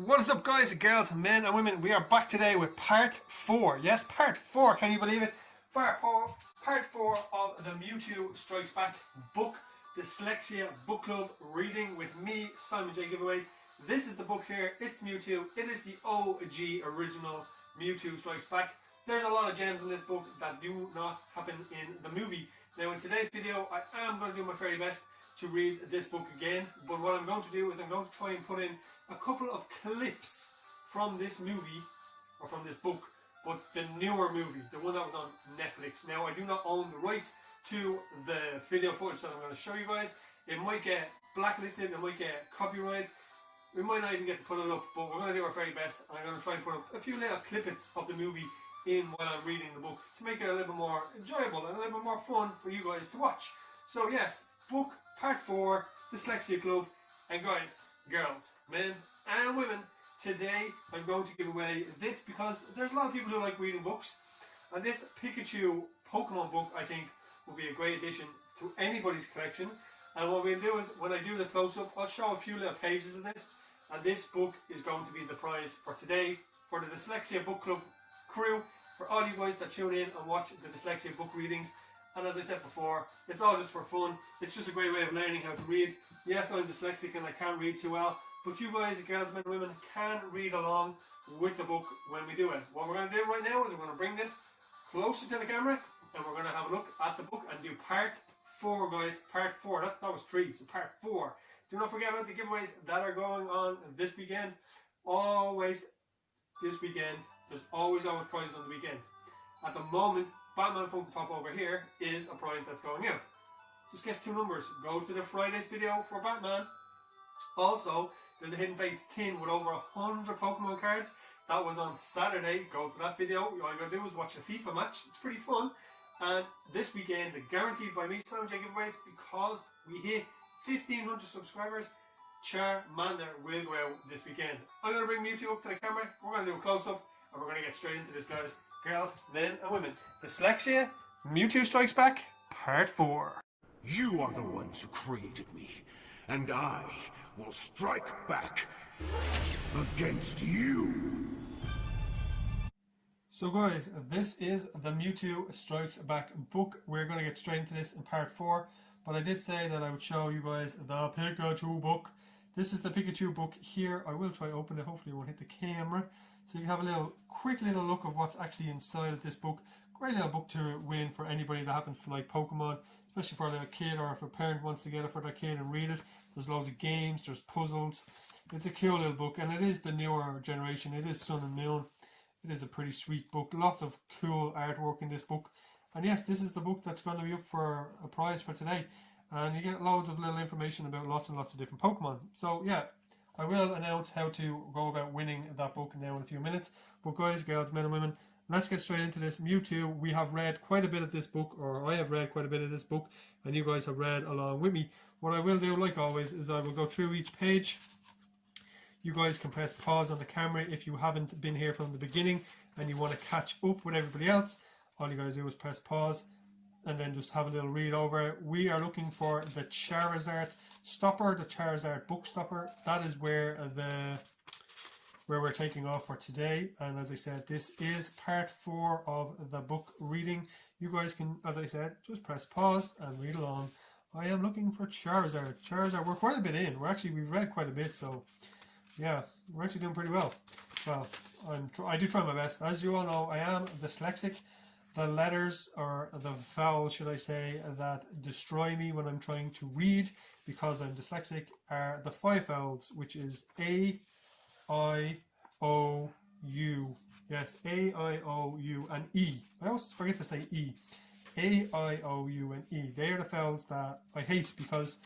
What is up, guys, girls, men and women? We are back today with part 4. Yes, part 4. Can you believe it? Part 4 of the Mewtwo Strikes Back book, Dyslexia Book Club reading with me, Simon J. Giveaways. This is the book here. It's Mewtwo. It is the OG original Mewtwo Strikes Back. There's a lot of gems in this book that do not happen in the movie. Now, in today's video, I am going to do my very best to read this book again, but what I'm going to do is I'm going to try and put in a couple of clips from this movie, or from this book, but the newer movie, the one that was on Netflix. Now, I do not own the rights to the video footage that I'm going to show you guys. It might get blacklisted, it might get copyright, we might not even get to put it up, but we're going to do our very best, and I'm going to try and put up a few little clippets of the movie in while I'm reading the book to make it a little bit more enjoyable and a little bit more fun for you guys to watch. So yes, book part 4, Dyslexia Club. And guys, girls, men and women, today I'm going to give away this because there's a lot of people who like reading books, and this Pikachu Pokemon book I think will be a great addition to anybody's collection. And what we'll do is, when I do the close-up, I'll show a few little pages of this, and this book is going to be the prize for today for the Dyslexia Book Club crew, for all you guys that tune in and watch the Dyslexia book readings. And as I said before, it's all just for fun. It's just a great way of learning how to read. Yes, I'm dyslexic and I can't read too well, but you guys, girls, men and women, can read along with the book when we do it. What we're going to do right now is we're going to bring this closer to the camera, and we're going to have a look at the book and do part 4, guys. Part 4. That was 3, so part 4. Do not forget about the giveaways that are going on this weekend. Always this weekend. There's always prizes on the weekend. At the moment, Batman Funko Pop over here is a prize that's going out. Just guess 2 numbers. Go to the Friday's video for Batman. Also, there's a Hidden Fates tin with over 100 Pokemon cards. That was on Saturday. Go to that video. All you gotta do is watch a FIFA match. It's pretty fun. And this weekend, the guaranteed by me, Simon J. Giveaways, because we hit 1,500 subscribers, Charmander will go out this weekend. I'm gonna bring Mewtwo up to the camera. We're gonna do a close-up, and we're gonna get straight into this, guys. Girls, men and women. Dyslexia, Mewtwo Strikes Back, part 4. You are the ones who created me, and I will strike back against you. So guys, this is the Mewtwo Strikes Back book. We're going to get straight into this in part 4, but I did say that I would show you guys the Pikachu book. This is the Pikachu book here. I will try to open it, hopefully it won't hit the camera. So you can have a quick little look of what's actually inside of this book. Great little book to win for anybody that happens to like Pokemon, especially for a little kid, or if a parent wants to get it for their kid and read it. There's loads of games, there's puzzles. It's a cool little book, and it is the newer generation. It is Sun and Moon. It is a pretty sweet book. Lots of cool artwork in this book. And yes, this is the book that's going to be up for a prize for today. And you get loads of little information about lots and lots of different Pokemon. So yeah, I will announce how to go about winning that book now in a few minutes. But guys, girls, men and women, let's get straight into this. Mewtwo, we have read quite a bit of this book, or I have read quite a bit of this book, and you guys have read along with me. What I will do, like always, is I will go through each page. You guys can press pause on the camera if you haven't been here from the beginning and you want to catch up with everybody else. All you got to do is press pause and then just have a little read over it. We are looking for the Charizard stopper, the Charizard book stopper. That is where we're taking off for today. And as I said, this is part 4 of the book reading. You guys can, as I said, just press pause and read along. I am looking for Charizard. Charizard, we're quite a bit in. We've read quite a bit, so yeah, we're actually doing pretty well. Well, I do try my best. As you all know, I am dyslexic. The letters, or the vowels, should I say, that destroy me when I'm trying to read, because I'm dyslexic, are the 5 vowels, which is A, I, O, U. Yes, A, I, O, U, and E. I always forget to say E. A, I, O, U, and E. They are the vowels that I hate, because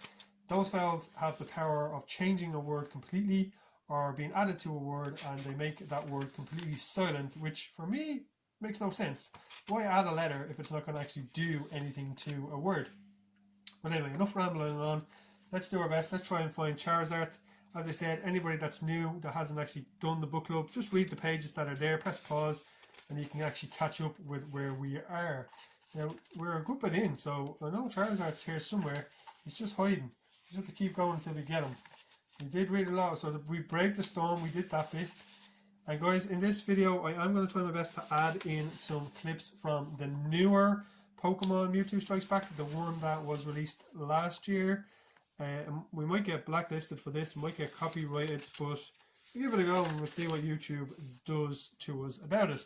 those vowels have the power of changing a word completely, or being added to a word, and they make that word completely silent, which for me makes no sense. Why add a letter if it's not going to actually do anything to a word? But anyway, enough rambling on. Let's do our best. Let's try and find Charizard. As I said, anybody that's new, that hasn't actually done the book club, just read the pages that are there, press pause, and you can actually catch up with where we are. Now, we're a good bit in, so I know Charizard's here somewhere. He's just hiding. You just have to keep going until we get him. We did read a lot, so we break the storm, we did that bit. And guys, in this video, I am going to try my best to add in some clips from the newer Pokemon Mewtwo Strikes Back, the one that was released last year. We might get blacklisted for this, might get copyrighted, but we'll give it a go and we'll see what YouTube does to us about it.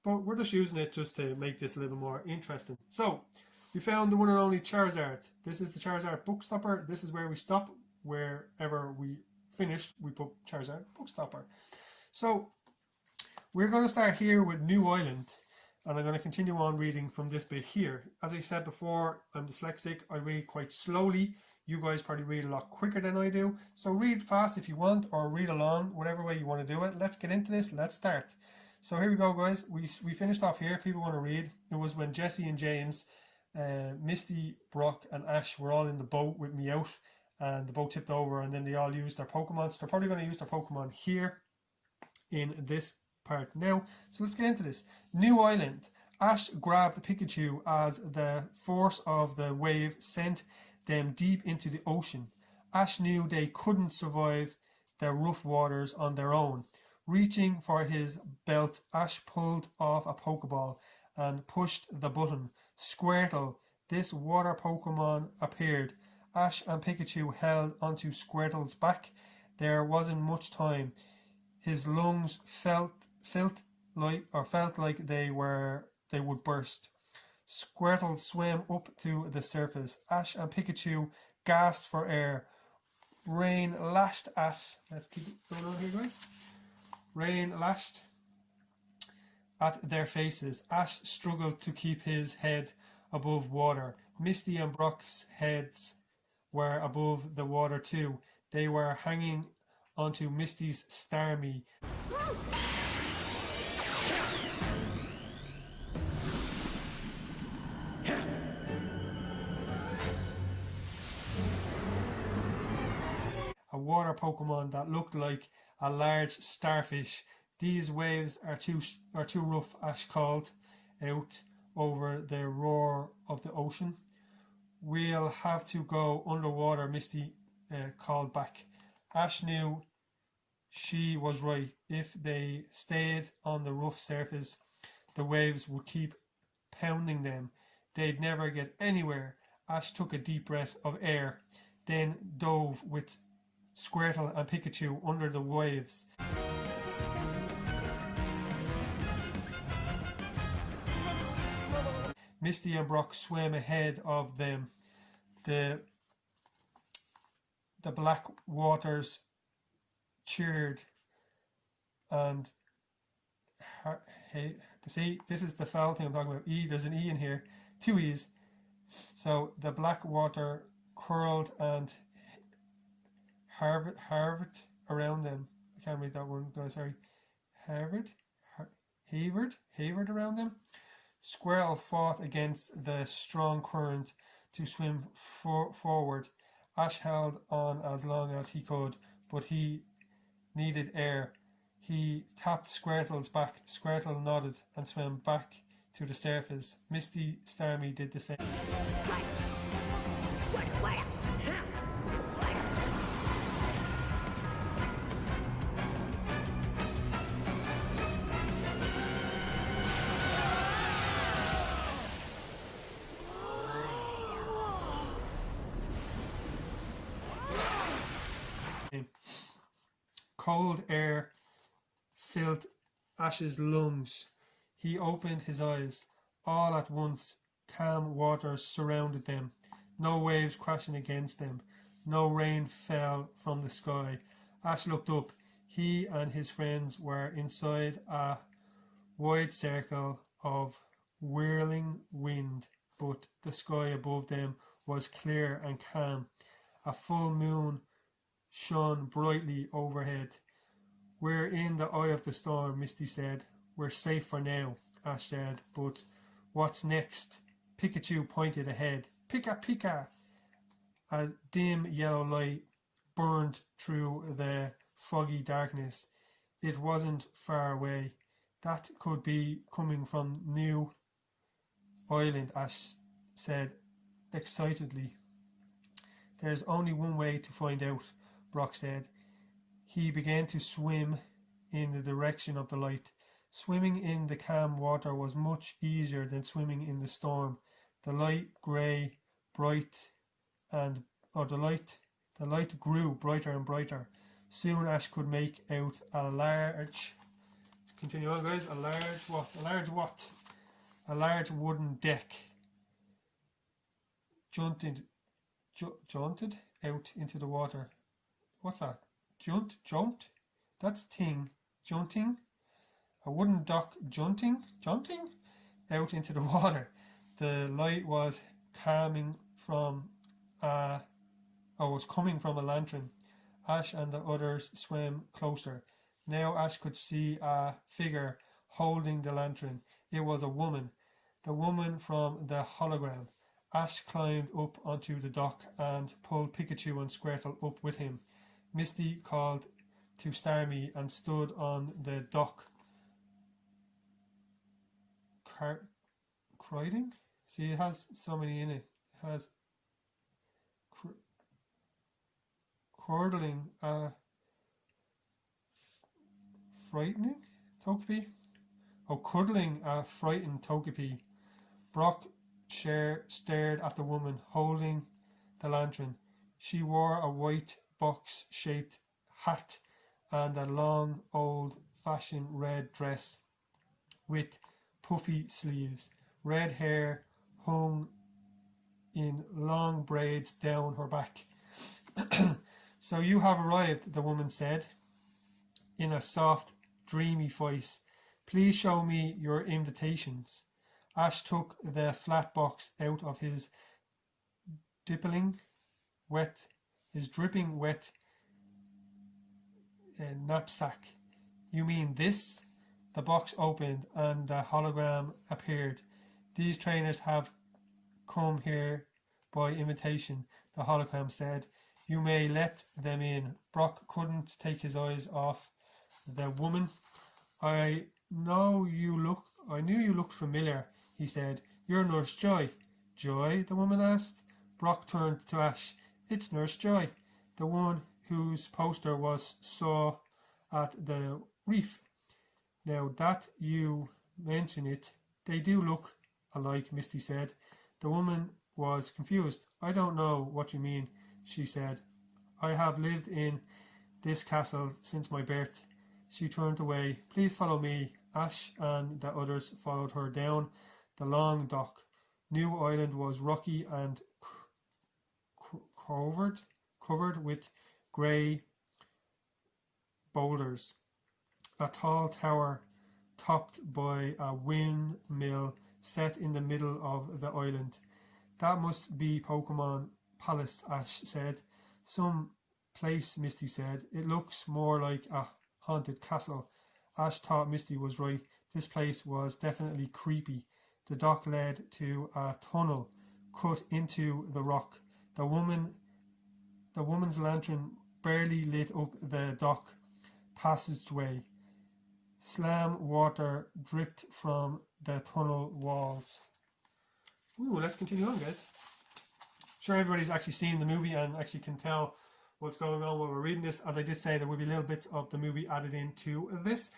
But we're just using it just to make this a little more interesting. So, we found the one and only Charizard. This is the Charizard book stopper. This is where we stop. Wherever we finish, we put Charizard book stopper. So, we're going to start here with New Island. And I'm going to continue on reading from this bit here. As I said before, I'm dyslexic. I read quite slowly. You guys probably read a lot quicker than I do. So read fast if you want, or read along, whatever way you want to do it. Let's get into this. Let's start. So here we go, guys. We finished off here. If people want to read, it was when Jesse and James, Misty, Brock, and Ash were all in the boat with Meowth, and the boat tipped over, and then they all used their Pokemon. So they're probably going to use their Pokemon here in this part now. So let's get into this. New Island. Ash grabbed Pikachu as the force of the wave sent them deep into the ocean. Ash knew they couldn't survive the rough waters on their own. Reaching for his belt, Ash pulled off a Pokeball and pushed the button. Squirtle, this water Pokemon, appeared. Ash and Pikachu held onto Squirtle's back. There wasn't much time. His lungs felt like they would burst. Squirtle swam up to the surface. Ash and Pikachu gasped for air. Rain lashed at... Let's keep it going on here, guys. Rain lashed at their faces. Ash struggled to keep his head above water. Misty and Brock's heads were above the water too. They were hanging onto Misty's Starmie. A water Pokemon that looked like a large starfish. These waves are too rough, Ash called out over the roar of the ocean. We'll have to go underwater, Misty called back. Ash knew she was right. If they stayed on the rough surface, the waves would keep pounding them. They'd never get anywhere. Ash took a deep breath of air, then dove with Squirtle and Pikachu under the waves. Misty and Brock swam ahead of them. The black waters cheered, and hey, see, this is the foul thing I'm talking about. There's an E in here, 2 E's. So the black water curled and Harvard around them. I can't read that one, guys, sorry. Hayward around them. Squirtle fought against the strong current to swim forward. Ash held on as long as he could, but he needed air. He tapped Squirtle's back. Squirtle nodded and swam back to the surface. Misty Starmie did the same. Cold air filled Ash's lungs. He opened his eyes. All at once, calm waters surrounded them. No waves crashing against them. No rain fell from the sky. Ash looked up. He and his friends were inside a wide circle of whirling wind, but the sky above them was clear and calm. A full moon shone brightly overhead. We're in the eye of the storm, Misty said. We're safe for now, Ash said, but what's next? Pikachu pointed ahead. Pika Pika! A dim yellow light burned through the foggy darkness. It wasn't far away. That could be coming from New Island, Ash said excitedly. There's only one way to find out, Brock said. He began to swim in the direction of the light. Swimming in the calm water was much easier than swimming in the storm. The light grey, bright, and the light grew brighter and brighter. Soon Ash could make out a large. Let's continue on, guys. A large wooden deck. Jaunted out into the water. What's that? Jaunt? That's thing. Jaunting. A wooden dock jaunting out into the water. The light was coming from a lantern. Ash and the others swam closer. Now Ash could see a figure holding the lantern. It was a woman. The woman from the hologram. Ash climbed up onto the dock and pulled Pikachu and Squirtle up with him. Misty called to Starmie and stood on the dock. Crying? See, it has so many in it. It has curdling frightening Togepi. Cuddling a frightened Togepi. Brock stared at the woman holding the lantern. She wore a white box-shaped hat and a long, old-fashioned red dress with puffy sleeves. Red hair hung in long braids down her back. So you have arrived, the woman said in a soft, dreamy voice. Please show me your invitations. Ash took the flat box out of his dripping wet knapsack. You mean this? The box opened and the hologram appeared. These trainers have come here by invitation, the hologram said. You may let them in. Brock couldn't take his eyes off the woman. I knew you looked familiar, he said. You're Nurse Joy. Joy? The woman asked. Brock turned to Ash. It's Nurse Joy, the one whose poster was saw at the reef. Now that you mention it, they do look alike, Misty said. The woman was confused. I don't know what you mean, she said. I have lived in this castle since my birth. She turned away. Please follow me. Ash and the others followed her down the long dock. New Island was rocky and covered with grey boulders. A tall tower topped by a windmill set in the middle of the island. That must be Pokemon Palace, Ash said. Some place, Misty said. It looks more like a haunted castle. Ash thought Misty was right. This place was definitely creepy. The dock led to a tunnel cut into the rock. The woman's lantern barely lit up the dock passageway. Slam water dripped from the tunnel walls. Ooh, let's continue on, guys. Sure, everybody's actually seen the movie and actually can tell what's going on while we're reading this. As I did say, there will be little bits of the movie added into this,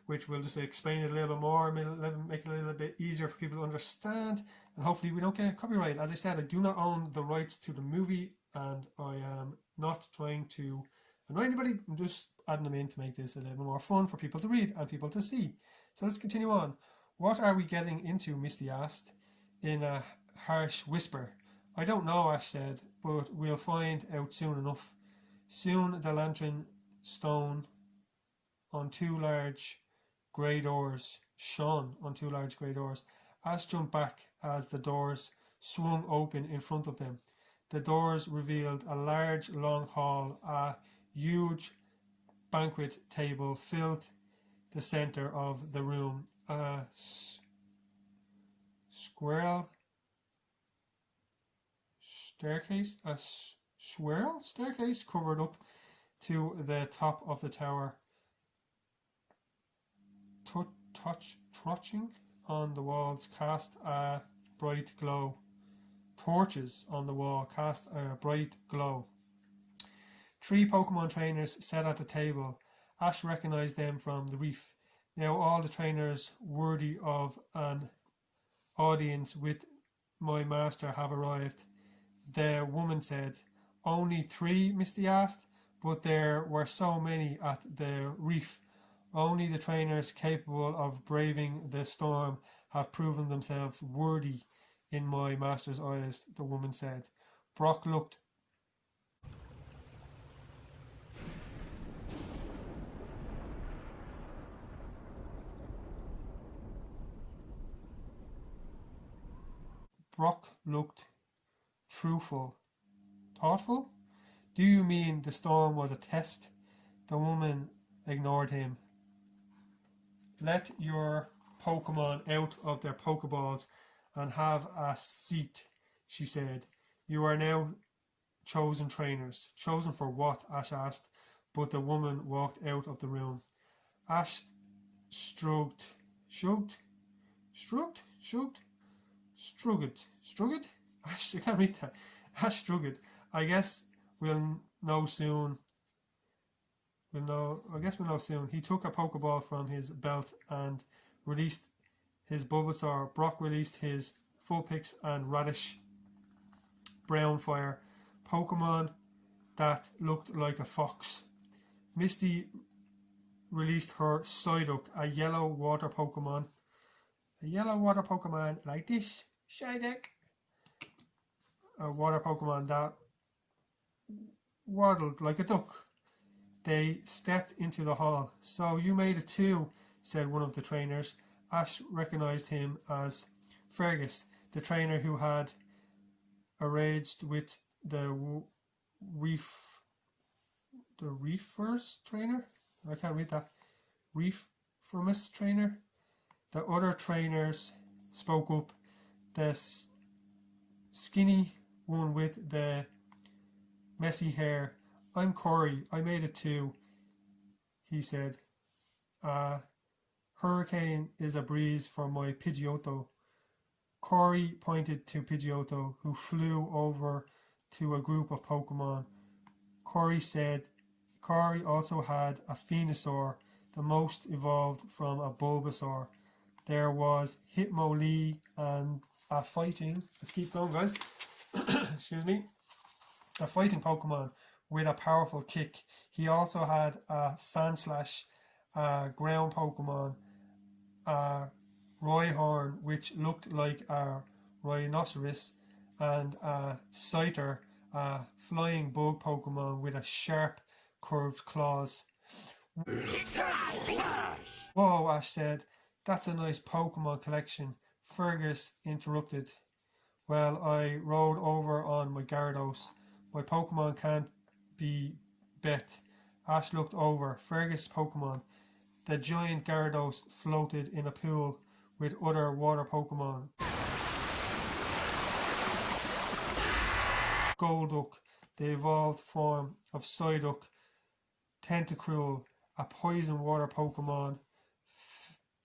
which will just explain it a little bit more, make it a little bit easier for people to understand, and hopefully we don't get copyrighted. As I said, I do not own the rights to the movie, and I am not trying to annoy anybody. I'm just adding them in to make this a little bit more fun for people to read and people to see. So let's continue on. What are we getting into? Misty asked in a harsh whisper. I don't know, Ash said, but we'll find out soon enough. Soon the lantern shone on two large grey doors. Ash jumped back as the doors swung open in front of them. The doors revealed a large, long hall. A huge banquet table filled the center of the room. A swirl staircase covered up to the top of the tower. Torching on the walls cast a bright glow. Torches on the wall cast a bright glow. Three Pokemon trainers sat at the table. Ash recognized them from the reef. Now all the trainers worthy of an audience with my master have arrived. The woman said. Only three, Misty asked, but there were so many at the reef. Only the trainers capable of braving the storm have proven themselves worthy in my master's eyes, the woman said. Brock looked truthful. Thoughtful? Do you mean the storm was a test? The woman ignored him. Let your Pokemon out of their Pokeballs and have a seat, she said. You are now chosen trainers. Chosen for what? Ash asked, but the woman walked out of the room. Ash shrugged. Ash, I can't read that. Ash shrugged. I guess we'll know soon. I guess we'll know soon. He took a Pokeball from his belt and released his Bulbasaur. Brock released his Vulpix and Radish Brown Fire Pokemon that looked like a fox. Misty released her Psyduck, a yellow water Pokemon. A yellow water Pokemon like this. Psyduck. A water Pokemon that waddled like a duck. They stepped into the hall. So you made it too, said one of the trainers. Ash recognized him as Fergus, the trainer who had arranged with the Reefers trainer? I can't read that. Reefers trainer? The other trainers spoke up. The skinny one with the messy hair. I'm Corey. I made it too, he said. Hurricane is a breeze for my Pidgeotto. Corey pointed to Pidgeotto, who flew over to a group of Pokemon. Corey said Corey also had a Venusaur, the most evolved from a Bulbasaur. There was Hitmonlee and a fighting... Let's keep going, guys. Excuse me. A fighting Pokemon with a powerful kick. He also had a Sandslash, a ground Pokemon, a Rhyhorn, which looked like a rhinoceros, and a Scyther, a flying bug Pokemon with a sharp, curved claws. Whoa, Ash said. That's a nice Pokemon collection. Fergus interrupted. Well, I rode over on my Gyarados. My Pokemon can't be bet. Ash looked over. Fergus' Pokemon. The giant Gyarados floated in a pool with other water Pokemon. Golduck, the evolved form of Psyduck. Tentacruel, a poison water Pokemon.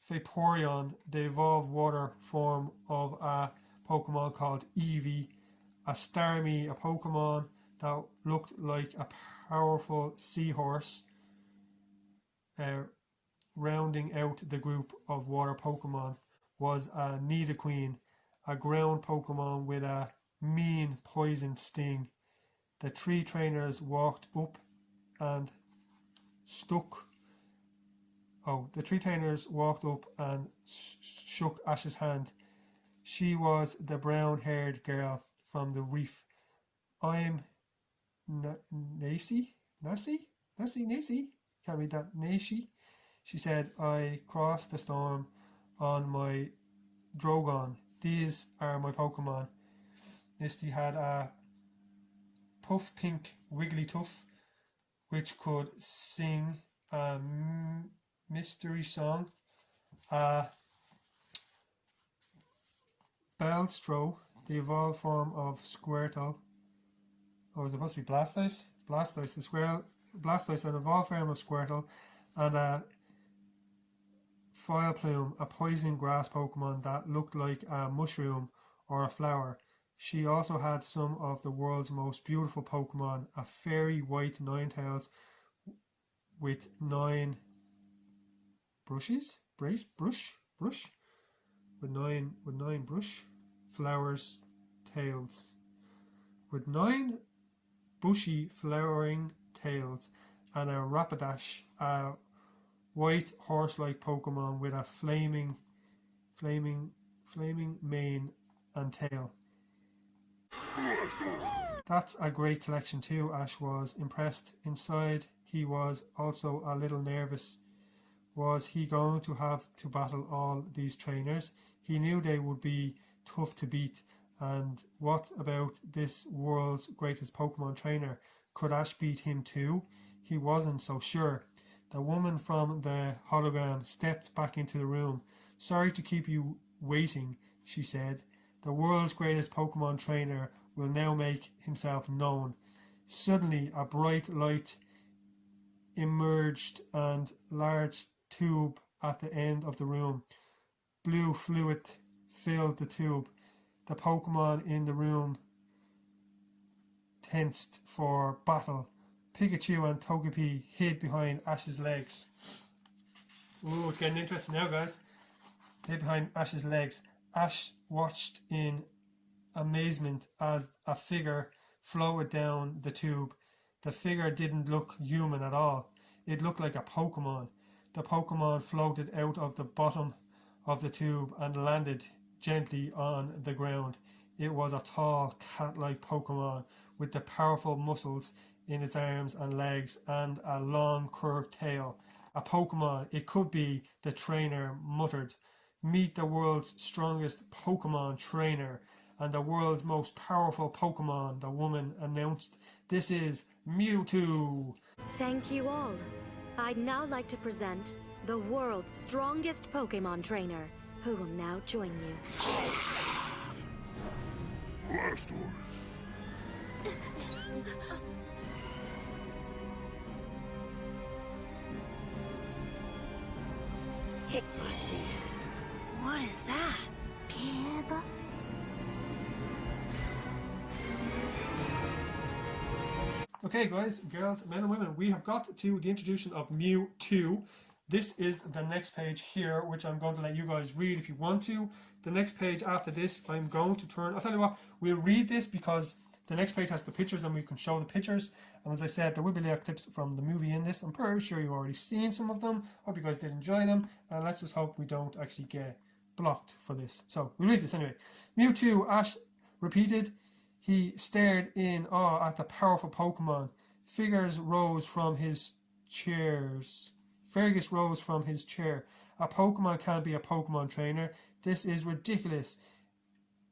Vaporeon, the evolved water form of a Pokemon called Eevee. A Starmie, a Pokemon that looked like a powerful seahorse. Rounding out the group of water Pokemon was a Nidoqueen, a ground Pokemon with a mean poison sting. The three trainers walked up and shook Ash's hand. She was the brown-haired girl from the reef. I'm Nacy? Can't read that. Nacy? She said, I crossed the storm on my Drogon. These are my Pokemon. Misty had a puff pink Wigglytuff, which could sing a mystery song. Bellstro, the evolved form of Squirtle. Oh, is it supposed to be Blastoise? Blastoise, an evolved form of Squirtle, and a Vileplume, a poison grass Pokemon that looked like a mushroom or a flower. She also had some of the world's most beautiful Pokemon, a fairy white Ninetales with 9 brushes, brush, with nine brush flowers, tails, with 9 bushy flowering tails, and a Rapidash, a white horse-like Pokemon with a flaming mane and tail. That's a great collection too. Ash was impressed. Inside, he was also a little nervous. Was he going to have to battle all these trainers? He knew they would be tough to beat. And what about this world's greatest Pokemon trainer? Could Ash beat him too? He wasn't so sure. The woman from the hologram stepped back into the room. Sorry to keep you waiting, she said. The world's greatest Pokemon trainer will now make himself known. Suddenly, a bright light emerged and large tube at the end of the room. Blue fluid filled the tube. The Pokemon in the room tensed for battle. Pikachu and Togepi hid behind Ash's legs. Ooh, it's getting interesting now, guys. Hid behind Ash's legs. Ash watched in amazement as a figure floated down the tube. The figure didn't look human at all. It looked like a Pokemon. The Pokemon floated out of the bottom of the tube and landed gently on the ground. It was a tall, cat-like Pokemon with the powerful muscles in its arms and legs and a long, curved tail. A Pokemon, it could be, the trainer muttered. Meet the world's strongest Pokemon trainer and the world's most powerful Pokemon, the woman announced. This is Mewtwo. Thank you all. I'd now like to present the world's strongest Pokemon trainer, who will now join you. Blastoise. What is that? Pig. Okay, guys, girls, men and women, we have got to the introduction of Mewtwo. This is the next page here, which I'm going to let you guys read if you want to. The next page after this, I'm going to turn... I'll tell you what, we'll read this because the next page has the pictures and we can show the pictures. And as I said, there will be little clips from the movie in this. I'm pretty sure you've already seen some of them. Hope you guys did enjoy them. And let's just hope we don't actually get blocked for this. So, we'll read this anyway. Mewtwo, Ash repeated. He stared in awe at the powerful Pokemon. Fergus rose from his chair. A Pokemon can't be a Pokemon trainer. This is ridiculous.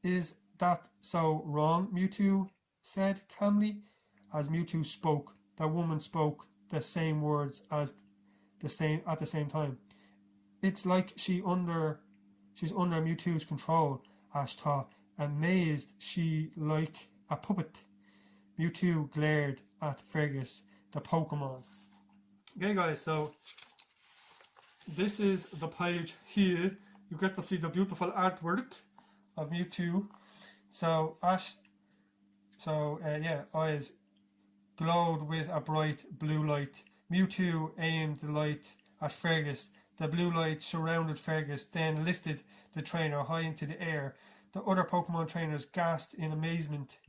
Is that so wrong? Mewtwo said calmly. As Mewtwo spoke, the woman spoke the same words at the same time. It's like she's under Mewtwo's control, Ash thought. Amazed, she like a puppet. Mewtwo glared at Fergus, the Pokemon. Okay, guys, so this is the page here. You get to see the beautiful artwork of Mewtwo. So Ash, eyes glowed with a bright blue light. Mewtwo aimed the light at Fergus. The blue light surrounded Fergus, then lifted the trainer high into the air. The other Pokemon trainers gasped in amazement.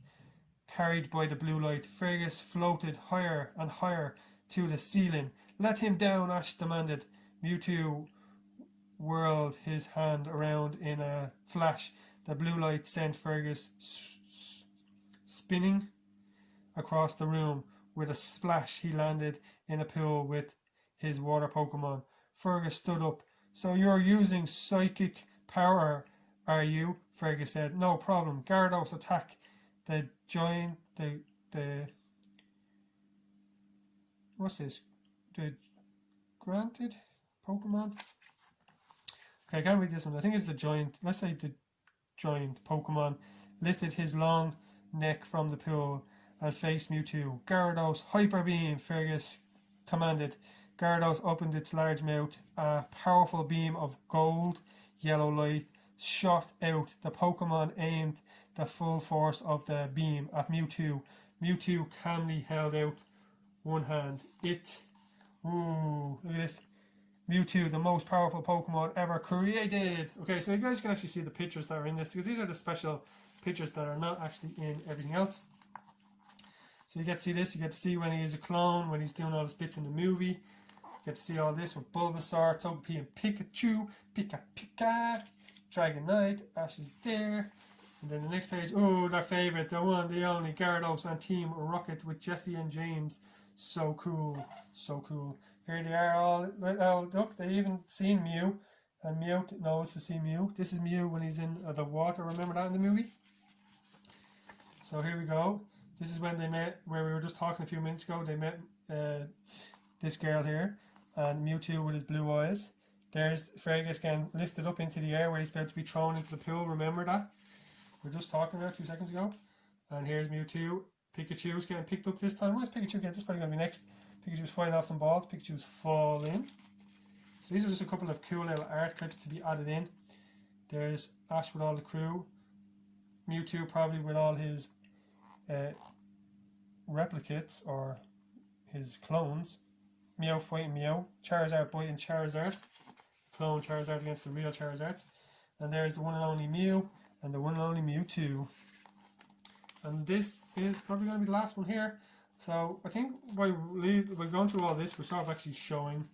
Carried by the blue light, Fergus floated higher and higher to the ceiling. Let him down, Ash demanded. Mewtwo whirled his hand around in a flash. The blue light sent Fergus spinning across the room. With a splash, he landed in a pool with his water Pokemon. Fergus stood up. So you're using psychic power, are you? Fergus said. No problem. Gyarados, attack. The giant, what's this? The granted Pokemon? Okay, I can't read this one. I think it's the giant. Let's say the giant Pokemon lifted his long neck from the pool and faced Mewtwo. Gyarados, Hyper Beam, Fergus commanded. Gyarados opened its large mouth. A powerful beam of gold, yellow light shot out. The Pokemon aimed the full force of the beam at Mewtwo. Mewtwo calmly held out one hand. Ooh, look at this. Mewtwo, the most powerful Pokemon ever created. Okay, so you guys can actually see the pictures that are in this, because these are the special pictures that are not actually in everything else. So you get to see this, you get to see when he is a clone, when he's doing all his bits in the movie. You get to see all this with Bulbasaur, Togepi and Pikachu, Pika, Dragonite, Ash is there. And then the next page, oh, their favourite, the one, the only, Gyarados and Team Rocket with Jesse and James. So cool, so cool. Here they are all, oh, look, they even seen Mew. And Mew knows to see Mew. This is Mew when he's in the water, remember that in the movie? So here we go. This is when they met, where we were just talking a few minutes ago. They met this girl here, and Mewtwo with his blue eyes. There's Fergus getting lifted up into the air where he's about to be thrown into the pool, remember that? We were just talking there 2 seconds ago. And here's Mewtwo. Pikachu's getting picked up this time. Where's Pikachu again? This is probably going to be next. Pikachu's fighting off some balls. Pikachu's falling. So these are just a couple of cool little art clips to be added in. There's Ash with all the crew. Mewtwo probably with all his replicates or his clones. Meow fighting Meow. Charizard fighting Charizard. Clone Charizard against the real Charizard. And there's the one and only Mew and the one and only Mewtwo. And this is probably going to be the last one here. So I think by going through all this, we're sort of actually showing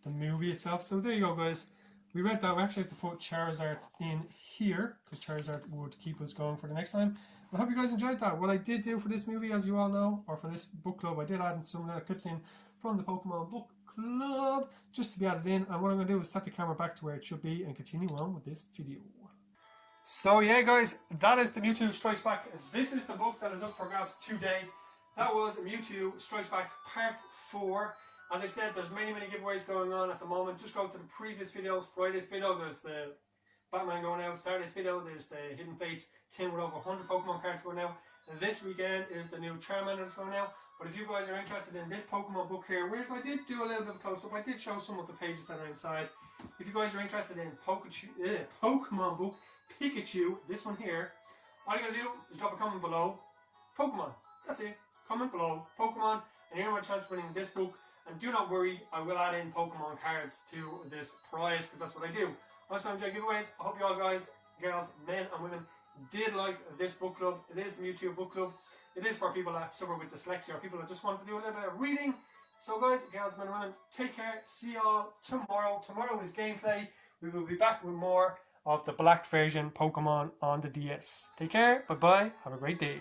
the movie itself. So there you go, guys. We read that. We actually have to put Charizard in here because Charizard would keep us going for the next time. I hope you guys enjoyed that. What I did do for this movie, as you all know, or for this book club, I did add some little clips in from the Pokemon book club just to be added in. And what I'm going to do is set the camera back to where it should be and continue on with this video. So yeah, guys, that is the Mewtwo Strikes Back. This is the book that is up for grabs today. That was Mewtwo Strikes Back Part 4. As I said, there's many giveaways going on at the moment. Just go to the previous videos. Friday's video, there's the Batman going out. Saturday's video, there's the Hidden Fates 10 with over 100 Pokemon cards going out. And this weekend is the new Charmander that's going out. But if you guys are interested in this Pokemon book here, whereas I did do a little bit of close-up, I did show some of the pages that are inside. If you guys are interested in Pokemon book, Pikachu, this one here, all you gotta do is drop a comment below, Pokemon. That's it. Comment below, Pokemon, and you're my chance of winning this book. And do not worry, I will add in Pokemon cards to this prize because that's what I do. I also enjoy giveaways. I hope you all guys, girls, men and women did like this book club. It is the Mewtwo book club. It is for people that suffer with dyslexia or people that just want to do a little bit of reading. So guys, girls, men and women, take care. See you all tomorrow. Tomorrow is gameplay. We will be back with more of the black version Pokemon on the DS. Take care. Bye bye. Have a great day.